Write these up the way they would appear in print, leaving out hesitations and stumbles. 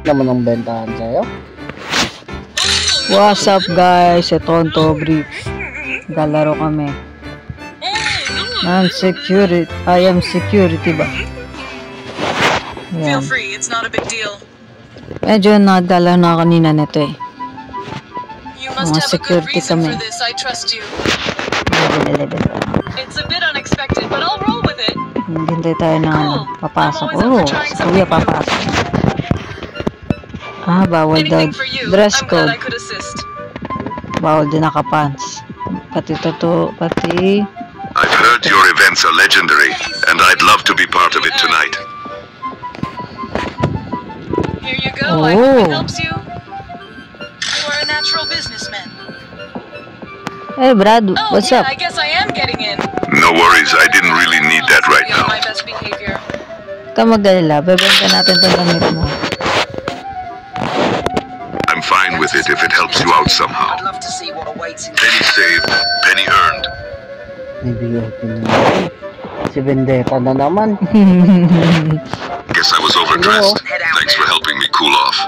naman ang bentahan sa'yo. What's up guys? Ito Tonto Bricks. Galaro kami. Security. I am security ba? Feel free, it's not a big deal. Medyo nadala na kanina nito eh. Mga security kami. It's a bit unexpected, but I'll roll with it. Hindi tayo na papasok. Oh, si Kuya papasok. Bawal daw. Dress code. Bawal din nakapants. Pati totoo, pati... I've heard your events are legendary, and I'd love to be part of it tonight. Here you go, I hope it helps you. You are a natural businessman. Hey Brad, what's up? I guess I am getting in. No worries, I didn't really need that right now. My best behavior. Kamagdala, bebenta natin itong gamit mo. I'm fine with it if it helps you out somehow. I'd love to see what awaits in Penny saved, penny earned. Si Vendetta na naman. Guess I was overdressed. Thanks for helping me cool off.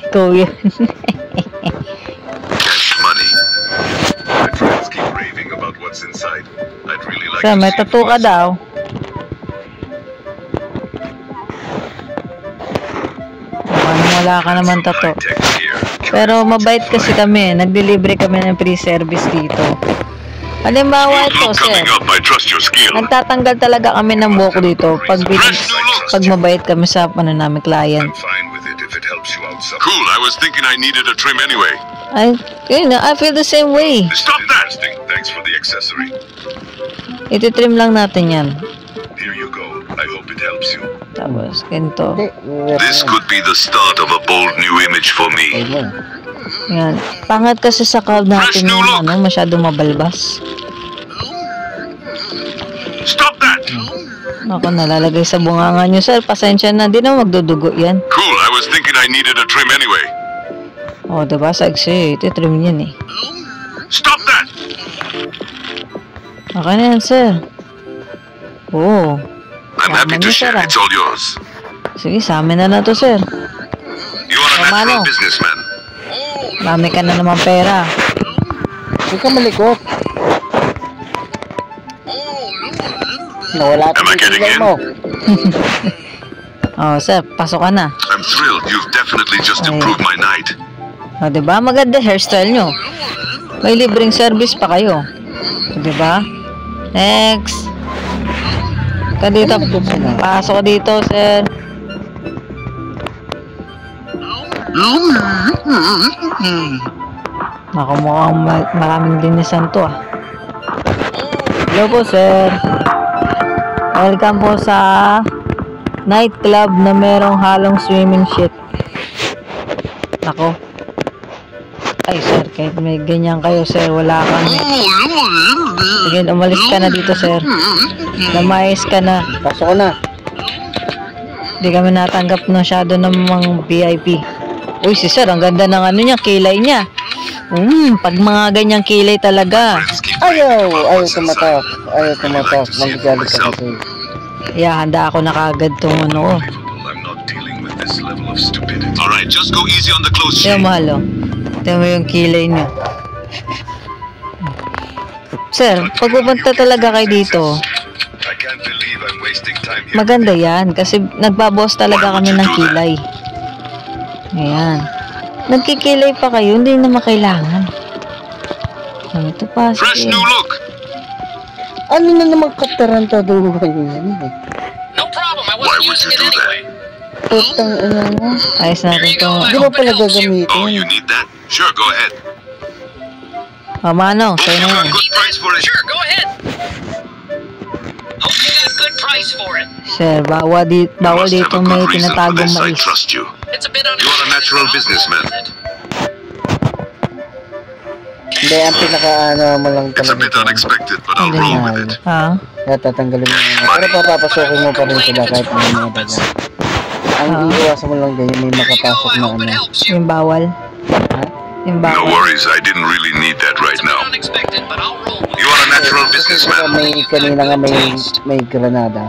Ikaw yun. Cash money. My friends keep raving about what's inside. I'd really like Sir, to may see it tattoo ka for daw. Wala ka naman tattoo. Pero mabait kasi kami. Nagdelivery kami ng free service dito. Halimbawa ito, sir. Nagtatanggal talaga kami ng buhok dito pag mabait kami sa namin client. Cool, I was thinking I needed a trim anyway. I feel the same way. Stop that! Thanks for the accessory. Ititrim lang natin yan. Here you go. I hope it helps you. Tapos, ganito. This could be the start of a bold new image for me. Yan. Pangat kasi sa crowd natin yung masyado mabalbas. Stop that! Ako, nalalagay sa bunganga nyo, sir. Pasensya na. Di na magdudugo yan. Cool, I was thinking I needed a trim anyway. Diba? Sagsi. Ito trim yan eh. Stop that! Okay na yan, sir. I'm happy to share. It's all yours. Sige, sa amin na to, sir. You are a natural businessman. Dami ka na naman pera. Huwag ka malikot. Nawala Am I getting in? Sir, pasok ka na. I'm thrilled. You've definitely just improved my night. Diba? Maganda hairstyle nyo. May libreng service pa kayo. Diba? Next. Ka dito. Pasok ka dito, sir. Naku, mukhang maraming linisan to ah. Hello po, sir. Welcome po sa nightclub na merong halong swimming shit. Nako. Ay, sir, kahit may ganyan kayo, sir, wala kang... Sige, umalis ka na dito, sir. Namayos ka na. Pasok ka na. Hindi kami natanggap masyado ng mga VIP. Uy, si sir, ang ganda ng niya, kilay niya. Pag mga ganyang kilay talaga. Ayaw tumatak. Magigalit ka kasi. Handa ako na kagad itong ko. Alright, just go easy on the clothes. Kaya mahal, ito mo yung kilay niyo. Sir, pag pupunta talaga kayo dito, maganda yan kasi nagbabawas talaga kami ng kilay. Ayan. Nagkikilay pa kayo, hindi na makailangan. Ito pa. Fresh new look. Ano na naman katarantado kayo yan eh? No problem, I Why wasn't would using you it do that? anyway. Putang ina mo. Ayos natin ito. Di ba pala gagamitin? Oh, you need that? Sure, go ahead. Mano, sa'yo na yan. Good price for it. Sure, go ahead. Hope you got good price for it. Sir, bawal dito may tinatagong I mais. trust you. It's a bit You are a natural businessman. Hindi, ang pinaka mo lang It's a bit unexpected, but I'll roll with it. Ha? Tatanggalin mo yun. Pero papapasukin mo pa rin sila kahit may mga daga. Ang iiwasan mo lang ganyan, may makapasok na Yung bawal. Yung No bawal. worries, I didn't really need that right now. You are a natural businessman. Kanina nga may granada.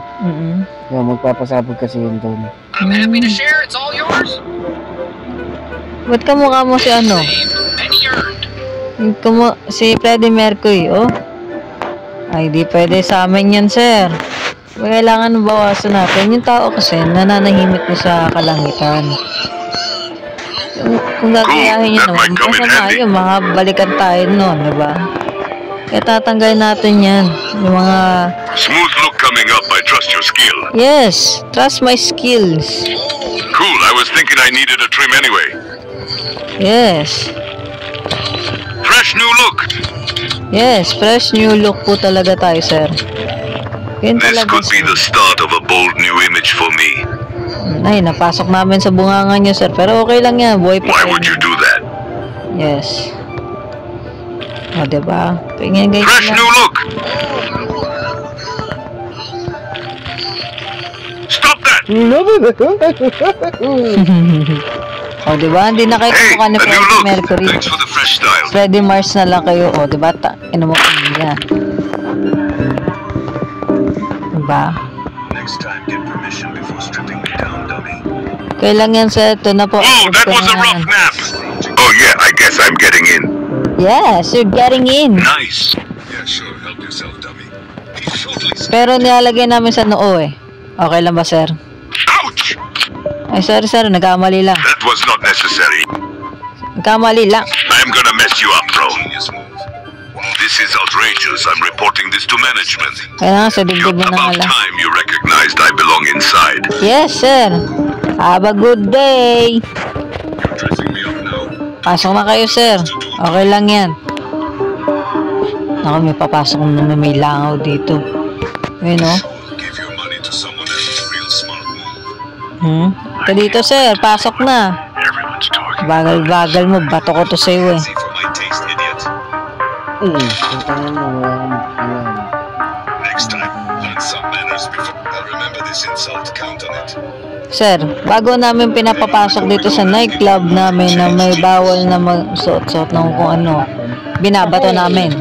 Yung magpapasabog kasi yun doon. I'm happy to share, it's all yours. Ba't kamukha mo si ano? Si Freddie Mercury, oh. Ay, di pwede sa amin yan, sir. Kailangan bawasan natin. Yung tao kasi, nananahimik na sa kalangitan. Kung gagayahin nyo naman, masama yun, mga balikan tayo nun, diba? Kaya tatanggalin natin yan. Yung mga... Smooth look coming up. I trust your skill. Yes, trust my skills. Cool. I was thinking I needed a trim anyway. Yes. Fresh new look. Yes, fresh new look po talaga tayo, sir. Yun This talaga, could be sir. the start of a bold new image for me. Ay, napasok namin sa bungangan nyo, sir. Pero okay lang yan. Buhay pa Why kayo. would you do that? Yes. O, diba? Tingin ganyan Fresh lang. new look. Stop that. O, diba? Hindi na kayo Hey, kumukha ni a new Freddie look. Mercury. Thanks for the fresh style. Freddie Mars na lang kayo. O, diba? Ano mo kanina? Diba? Next time, get permission before stripping me down, dummy. Kailan yan, sir? Ito na po. Oh, that was a rough nap. Oh yeah, I guess I'm getting in. Yes, you're getting in. Nice. Yeah, sure. Help yourself, dummy. He's totally. Pero nilalagay namin sa noo eh. Okay lang ba, sir? Ouch! Ay, sorry, sir. Nagkamali lang. That was not necessary. Nagkamali lang. I'm gonna mess you up, bro. This is outrageous. I'm reporting this to management. Kaya nga, sa dibdib mo na nga About lang. time you recognized I belong inside. Yes, sir. Have a good day. You're dressing me up now. Pasok na kayo, sir. Okay lang yan. Ako, may papasok na may langaw dito. Ayun, oh. Give your money to someone else. Real smart move. Ka dito, sir. Pasok na. Everyone's talking. Bagal-bagal mo. Bato ko to sa'yo, eh. See for my taste, idiot. Puntahan mo. Ayan. Next time, learn some manners before. I'll remember this insult. Count on it. Sir, bago namin pinapapasok dito sa nightclub namin na may bawal na magsuot-suot ng kung ano, binabato namin.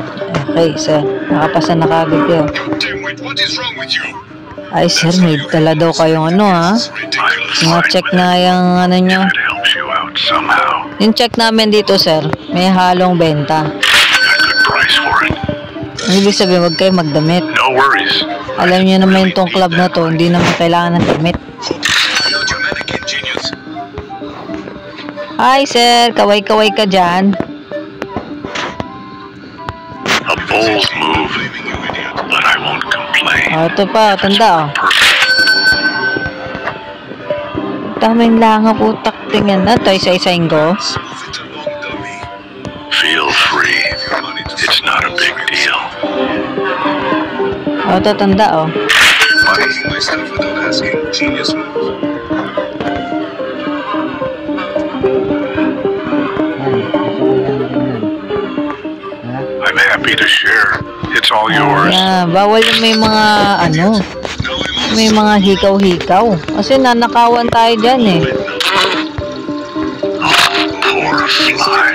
Okay, sir. Nakapasa na kagad kayo. Dimwit, what is wrong with you? Ay, sir, may dala daw kayong ano, ha? Ridiculous. Mga check na yung ano nyo. It helps you out somehow. Yung check namin dito, sir, may halong benta. Got good price for it. Ang ibig sabihin, huwag kayo magdamit. No worries. Alam niyo naman itong club na to, hindi naman kailangan ng damit. Build your mannequin, genius. Hi, sir. Kaway-kaway ka dyan. A bold move, but I won't complain. O, ito pa. Tanda, oh. Perfect. Daming langaw po taktingan na. Ito, isa-isain ko. Smooth it along, dummy. Feel free. It's not a big deal. O, ito, tanda, oh. Taking my stuff without asking. Genius move. I'm happy to share. It's all yours. Ayan, bawal yung may mga, ano, may mga hikaw-hikaw. Kasi nanakawan tayo dyan, eh. Poor fly.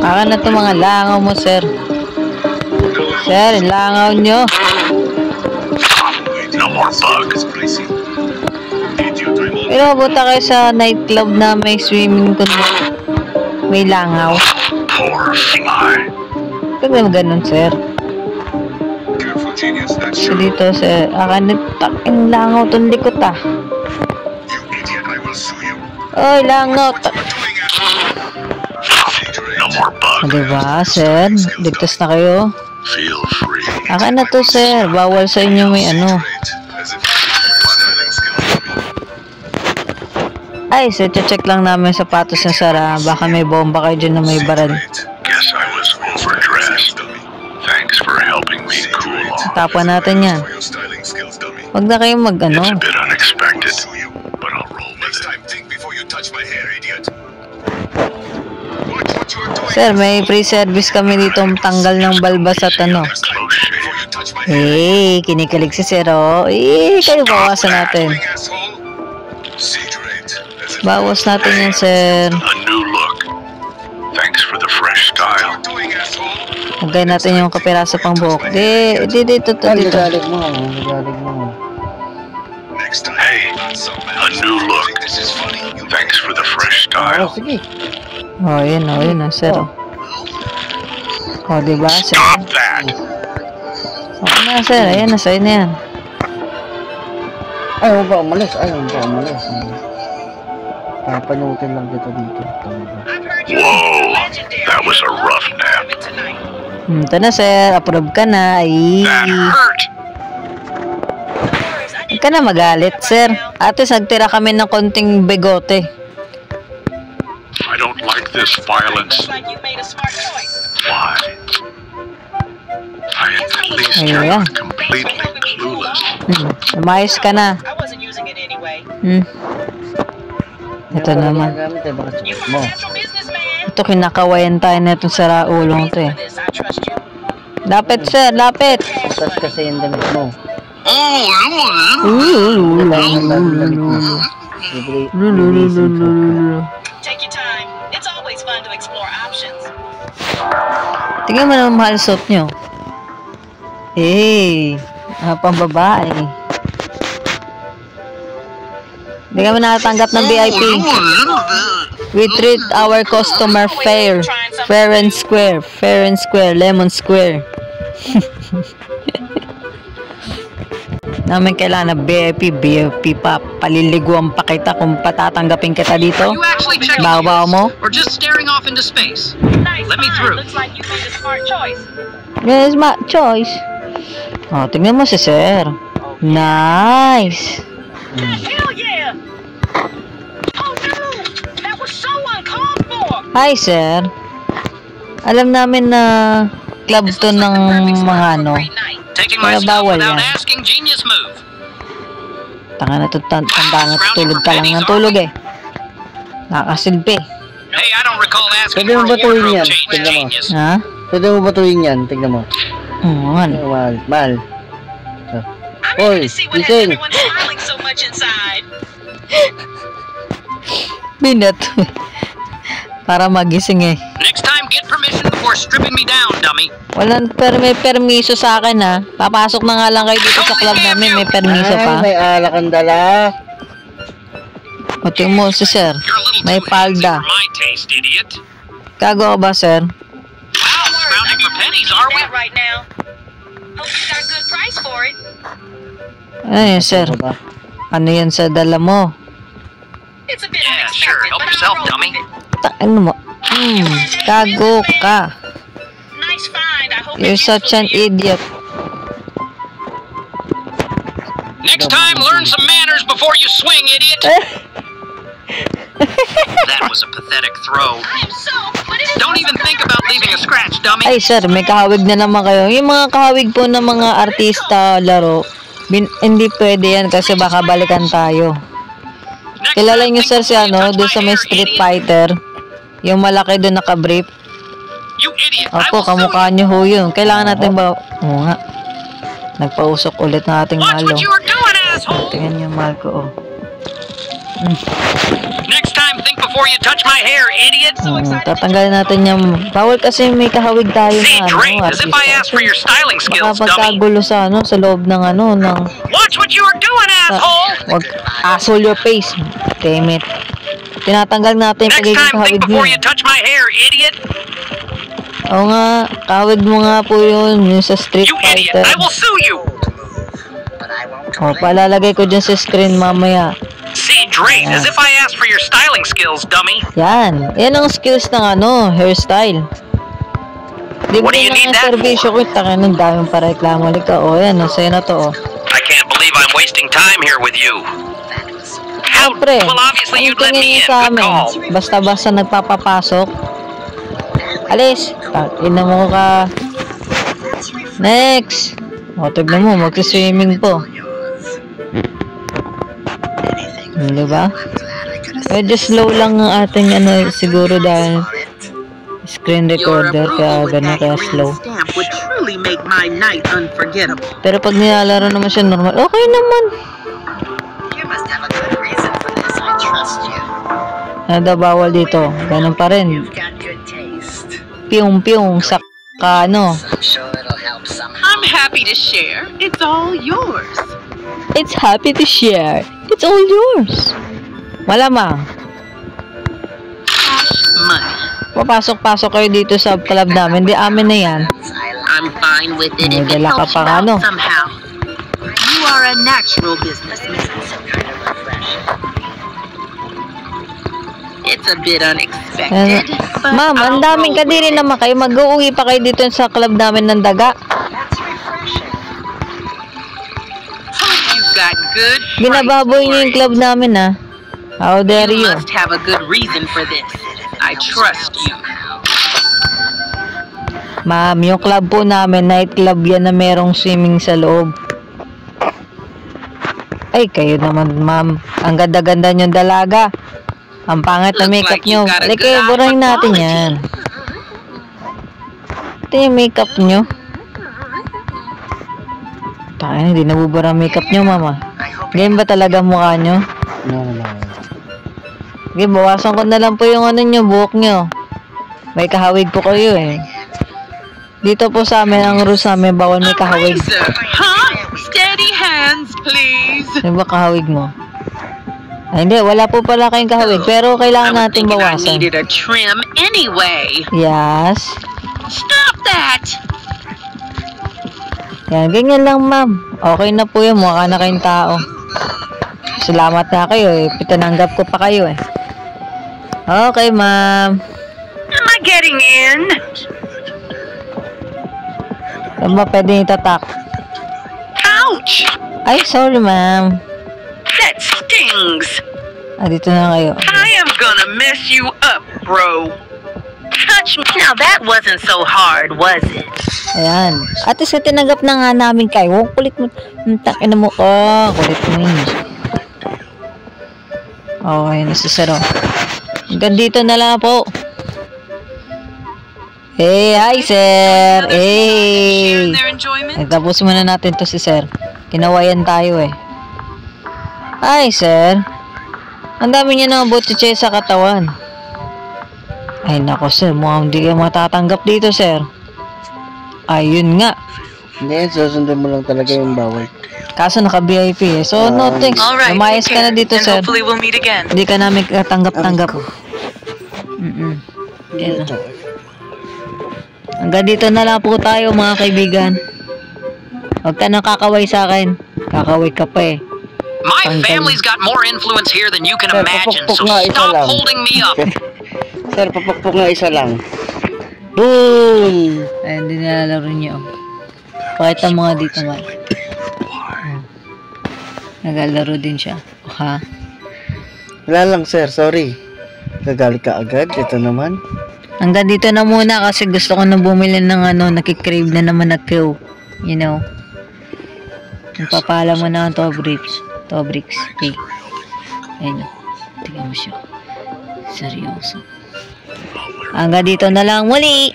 Akin na ito mga langaw mo, sir. Sir, langaw nyo. No more bug. Pero buta kayo sa nightclub na may swimming pool. May langaw. Poor fly. Huwag naman ganun, sir. Careful, genius. That's So sure. dito, sir. Akin na taking langaw itong likot, ah. You idiot, I will sue you. Oy, langaw. No more bug. Diba, sir? Ligtas na kayo. Feel free. Akin na to, sir. Bawal sa inyo may ano. As if styling skills for me. Ay, sir, check lang namin sapatos na sir, ah. Baka may bomba kayo dyan na may barad. Guess I was overdressed. Thanks for helping me cool off. Tapan natin yan. For your styling skills, dummy. Huwag na kayong mag-ano. It's a bit unexpected, but I'll roll with it. Next time, think before you touch my hair, idiot. Watch what you're doing. Sir, may free service kami dito tanggal ng balbas at ano. Close shave. Before you touch my hair. Eh, kinikilig si sir, oh. Eh, kayo bawasan natin. Doing, asshole. Cigarette. As if Bawas natin yan, sir. a new look. Thanks for the fresh style. Doing, asshole. Huwag natin yung kapiraso pang buhok. Dito. Nagalig mo. Nagalig mo. Next time. Hey, a new look. This is funny. Thanks for the fresh style. Sige. Oh, yun, sir. Oh, diba, sir? Stop that! Okay na, sir. Ayan, nasa na yan. Ayaw ba umalis? Papanutin lang kita dito. Whoa, that was a rough nap. Ito na, sir. Approve ka na. Ay. That hurt! Huwag ka na magalit, sir. Ate, nagtira kami ng konting begote. I don't like this violence. Like you made a smart choice. Why? I am at least Ayan. you're not completely clueless. Umayos ka na. I wasn't using it anyway. Ito naman. Gamit eh, baka You suot mo. are a natural businessman. Ito, kinakawayan tayo na itong saraulong to eh. For this, I trust you. Lapit, sir. Lapit. Tapos kasi yung damit mo. Take your time. It's always fun to explore options. Tingnan mo naman mahal suot nyo. Pambabae. Hindi kami nakatanggap ng VIP. We treat our customer fair. Fair and square. Fair and square. Lemon square. Namin kailangan na VIP pa. Paliliguan pa kita kung patatanggapin kita dito. You actually checking Bawa mo. or just staring off into space? Nice Let me find. through. Looks like you made a smart choice. Yes, my choice. Oh, tingnan mo si sir. Nice. Hell yeah! Oh no! That was so uncalled for! Hi, sir. Alam namin na club to ng mga ano. Taking my Kaya stuff bawal without yan. asking, genius move. Tanga na to, tanda na tulog ka lang ng tulog eh. Nakasilpi. Hey, I don't recall asking Pwede mo for a batuhin wardrobe yan? change, Tingnan mo. genius. Ha? Pwede mo batuhin yan, tignan mo. Mahal. Mahal. I'm Oy, eager to see what has gising. everyone smiling so much inside. Binat. Para magising eh. Next time, get permission before stripping me down, dummy. Walang may permiso sa akin ha. Papasok na nga lang kayo dito sa club namin. May permiso Ay, pa. may alak ang dala. O tingnan mo si sir. You're a little May too handsy palda. for my taste, idiot. Kago ka ba sir? Wow, scrounging for pennies, are we? That right now. Hope you got a good price for it. Ano yun sir? Ano ba? Ano yan sa dala mo? It's a bit Yeah, unexpected, sure. Help but yourself, I'll roll dummy. with it. Ano mo? Kago ka. Nice find. I hope You're it's such useful an to you. idiot. Next time, learn some manners before you swing, idiot. That was a pathetic throw. I am so, but it is Don't even think about leaving a scratch, dummy. Ay sir, may kahawig na naman kayo. Yung mga kahawig po ng mga artista laro, hindi pwede yan kasi baka balikan tayo. Next Kilala time, niyo think sir si before you ano, touch doon my sa may hair, Street idiot. Fighter. Yung malaki doon naka-brief. You idiot. I Opo, will sue kamukha niyo ho yun. Kailangan natin ba... Oo nga. Nagpausok ulit ng ating you. Watch malo. what you are doing, asshole. Tingnan niyo mahal ko oh. Next time, think before you touch my hair, idiot. Tatanggalin natin yung... Bawal kasi may kahawig tayo See, na Drake, ano, as if I asked for your styling Baka skills, dummy. pagkagulo sa ano, sa loob ng ano, ng... Watch what you are doing, asshole. Wag, asshole your face. Damn it. Tinatanggal natin yung Next pagiging time, kahawig think niyo. before you touch my hair, idiot. Oo nga, kahawig mo nga po yun, yung sa Street You idiot. Fighter. I will sue you. O, palalagay ko dyan sa screen mamaya. See, Drake, as if I asked for your styling skills, dummy. Yan. Yan ang skills ng ano, hairstyle. What do Libre you lang need ang that servisyo ko. Taka ng daming para reklamo. Lika, o yan, sa'yo na to, o. I can't believe I'm wasting time here with you. How? Siyempre, Well, obviously anong you'd let tingin me niyo in. sa Good amin? call. Basta-basta nagpapapasok. Alis. Ina mo ka. Next. O, tignan mo, magsi-swimming po. Diba? Medyo slow lang ang ating ano, siguro dahil screen recorder, kaya gano'n, kaya slow. Stamp would truly make my night unforgettable. Pero pag nilalaro naman siya normal, okay naman. You must have a good reason for this. I trust you. Ano daw bawal dito? Ganun pa rin. You've got good taste. Piyong-piyong sa ano. I'm sure it'll help somehow. I'm happy to share. It's all yours. It's happy to share. It's all yours. Malamang. Papasok-pasok kayo dito sa club namin. Di amin na yan. I'm fine with it May if it dala ka helps pa you out ano. somehow. You are a natural businessman. It's a bit unexpected, but Ma'am, ang I'll daming roll kadiri with it. naman kayo. Mag-uwi pa kayo dito sa club namin ng daga. You've got good Binababoy niyo yung club namin, ha? How dare You you? must have a good reason for this. I trust you. Ma'am, yung club po namin, night club yan na merong swimming sa loob. Ay, kayo naman, ma'am. Ang ganda-ganda niyong dalaga. Ang pangit na Looks makeup like you niyo. got a Ay, good kayo, eye burahin for natin quality. yan. Ito yung makeup niyo. Tayo, hindi nabubura ang makeup niyo, mama. Ganyan ba talaga mukha niyo? No. Okay, bawasan ko na lang po yung ano niyo, buhok niyo. May kahawig po kayo eh. Dito po sa amin, ang rules namin, bawal may A kahawig. razor, huh? Steady hands, please. Ano ba kahawig mo? Ay, hindi, wala po pala kayong kahawig, pero I kailangan was natin thinking I bawasan. needed a trim anyway. Yes. Stop that! Yan, ganyan lang, ma'am. Okay na po yun, mukha na kayong tao. Salamat na kayo eh. Pitananggap ko pa kayo eh. Okay, ma'am. Am I getting in? Saan ba pwede itatak? Ouch! Ay, sorry, ma'am. That stings. Ah, dito na kayo. I am gonna mess you up, bro. Touch me. Now that wasn't so hard, was it? Ayan. At least tinanggap na nga namin kayo. Kulit mo. Takin mo ko. Kulit mo yun. Okay, nasasaro. Hanggang dito na lang po. Hey, hi, sir. Share Hey. in their enjoyment? Nagtapos muna natin to si sir. Kinawayan tayo eh. Hi, sir. Ang dami niya ng butche sa katawan. Ay, nako, sir. Mukhang hindi kayo matatanggap dito, sir. Ayun nga. Hindi, susundan mo lang talaga yung bawal. Kaso naka-VIP eh. So, no thanks. Alright, Lumayas take ka na care, dito, and sir. hopefully we'll meet again. Hindi ka namin katanggap-tanggap. Yan. Hanggang dito na lang po tayo, mga kaibigan. Huwag ka nang kakaway sa akin. Kakaway ka pa eh. My Ang family's got more influence here than you can Sir, imagine, papukpok so nga, isa stop lang. holding me up. Sir, papakpok nga isa lang. Boom! Ay, hindi nilalaro niyo. Pakita mo nga dito, man. Naglalaro din siya. Ha? Wala lang, sir. Sorry. Gagalit ka agad. Ito naman. Hanggang dito na muna kasi gusto ko na bumili ng ano, nakikrave na naman na Q. You know. Nagpapala mo na ang Tobrix. Okay. Ayun. Tingnan mo siya. Seryoso. Hanggang dito na lang muli.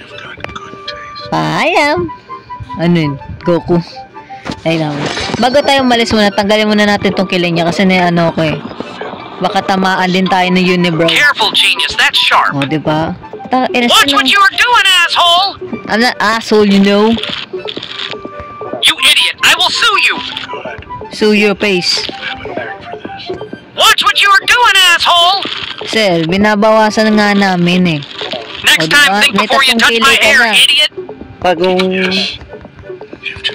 Paalam. Ano yun? Goku. Ayun naman. Bago tayo umalis muna, tanggalin muna natin tong kilay niya kasi na ano ko eh. Baka tamaan din tayo ng unibrow. Careful, genius, that's sharp. O, diba? Watch what you're doing, asshole! I'm not asshole, you know. You idiot, I will sue you! Sue your face. Watch what you're doing, asshole! Sir, binabawasan nga namin eh. Next Oh, diba? time, think May before you tatlong touch kilo my ka hair, na. idiot! Pagong...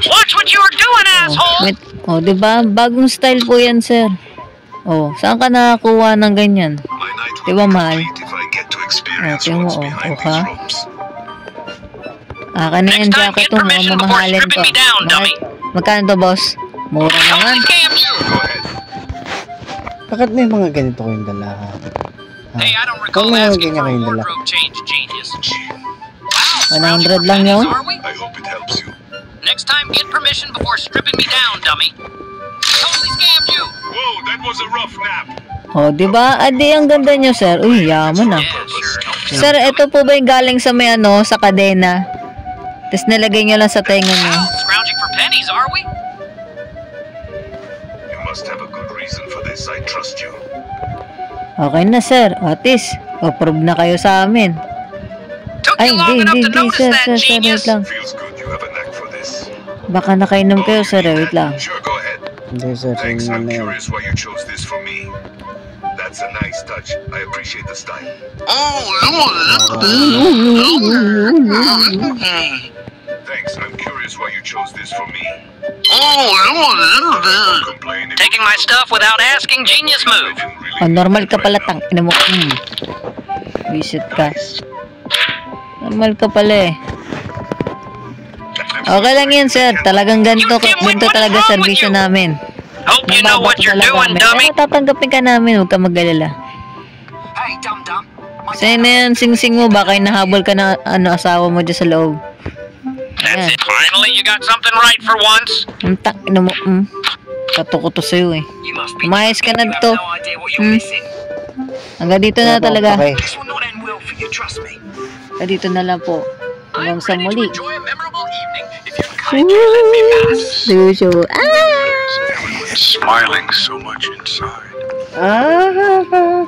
Watch what you're doing, asshole! Wait, diba? Bagong style po yan, sir. Oh, saan ka nakakuha ng ganyan? My night will Diba, be mahal? complete if I get to experience tingnan mo, what's behind ha? these ropes. Akin na yung Next time, jacket get to, permission before mamahalin stripping to. me down, dummy. Magkano to, boss? Mura naman. Totally scammed you! Go ahead. Bakit may mga ganito kayong dala? Hey, I don't recall Kung may mga asking ganyan for a kayong dala. wardrobe change, genius. 100 lang yun. Are we? I hope it helps you. Next time, get permission before stripping me down, dummy. Totally scammed you! Whoa, that was a rough nap. Oh, diba? Adi, ang ganda nyo, sir. Uy, yaman ah. Yeah, sure. Sir, ito po ba yung galing sa may ano, sa kadena? Tapos nilagay nyo lang sa tenga nyo. Wow, scrounging for pennies, are we? You must have a good reason for this. I trust you. Okay na, sir. Otis, approve na kayo sa amin. Took Ay, you long enough to notice sir, that, sir, wait genius. lang. Feels good you have a knack for this. Baka nakainom kayo, sir, wait lang. Sure, go ahead. Hindi, sir. Thanks. Yung I'm ano yun. curious why you chose this for me. That That's a nice touch. I appreciate the style. Thanks. I'm curious why you chose this for me. Complain if Taking my stuff without asking, genius I move. didn't really Oh, normal ka pala, tang ina mo. Visit ka. Normal ka pala eh. Okay lang yan, sir. Talagang ganito talaga servisyo namin. Hope you know what you're doing, dummy. Pero tatanggapin ka namin, huwag ka mag-alala. Hey, dum-dum. Sa'yo na yan, sing-sing mo, baka nahabol ka na asawa mo dyan sa loob. That's it. Finally, you got something right for once. Ang tak ina mo, katuko to sa'yo eh. You must be Umayos ka na you have to. no idea what you're missing. Hanggang dito na talaga. Okay. This will not end well for you, trust me. Hanggang dito na lang po. Hanggang sa muli. enjoy a memorable evening if you kindly let me pass. Suso. Smiling so much inside. Ah,